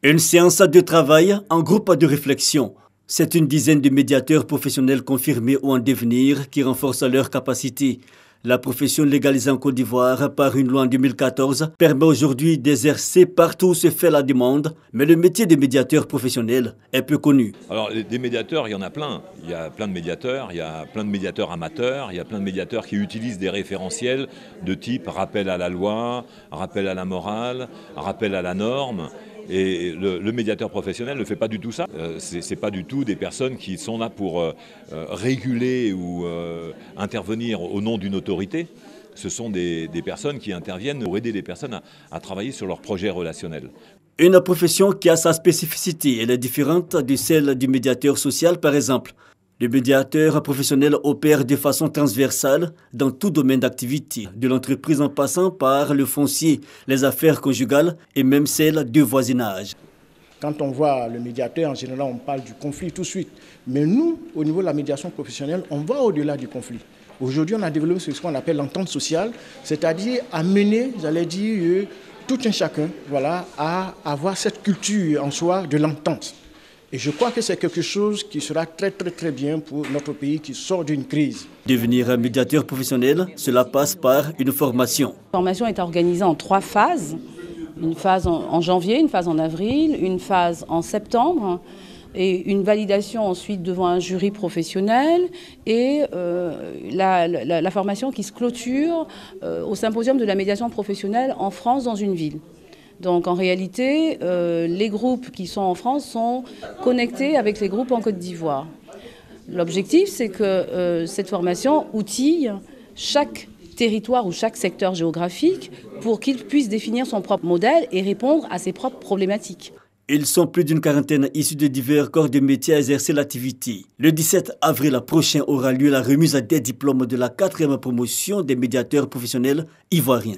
Une séance de travail en groupe de réflexion. C'est une dizaine de médiateurs professionnels confirmés ou en devenir qui renforcent leurs capacités. La profession légalisée en Côte d'Ivoire par une loi en 2014 permet aujourd'hui d'exercer partout où se fait la demande, mais le métier de médiateur professionnel est peu connu. Alors des médiateurs, il y en a plein. Il y a plein de médiateurs, il y a plein de médiateurs amateurs, il y a plein de médiateurs qui utilisent des référentiels de type rappel à la loi, rappel à la morale, rappel à la norme. Et le médiateur professionnel ne fait pas du tout ça. Ce n'est pas du tout des personnes qui sont là pour réguler ou intervenir au nom d'une autorité. Ce sont des personnes qui interviennent pour aider les personnes à travailler sur leurs projets relationnels. Une profession qui a sa spécificité. Elle est différente de celle du médiateur social, par exemple. Le médiateur professionnel opère de façon transversale dans tout domaine d'activité, de l'entreprise en passant par le foncier, les affaires conjugales et même celles de voisinage. Quand on voit le médiateur, en général, on parle du conflit tout de suite. Mais nous, au niveau de la médiation professionnelle, on va au-delà du conflit. Aujourd'hui, on a développé ce qu'on appelle l'entente sociale, c'est-à-dire amener, j'allais dire, tout un chacun à avoir cette culture en soi de l'entente. Et je crois que c'est quelque chose qui sera très bien pour notre pays qui sort d'une crise. Devenir un médiateur professionnel, cela passe par une formation. La formation est organisée en 3 phases. Une phase en janvier, une phase en avril, une phase en septembre et une validation ensuite devant un jury professionnel et la formation qui se clôture au symposium de la médiation professionnelle en France dans une ville. Donc en réalité, les groupes qui sont en France sont connectés avec les groupes en Côte d'Ivoire. L'objectif, c'est que cette formation outille chaque territoire ou chaque secteur géographique pour qu'il puisse définir son propre modèle et répondre à ses propres problématiques. Ils sont plus d'une quarantaine issus de divers corps de métiers à exercer l'activité. Le 17 avril prochain aura lieu la remise des diplômes de la 4e promotion des médiateurs professionnels ivoiriens.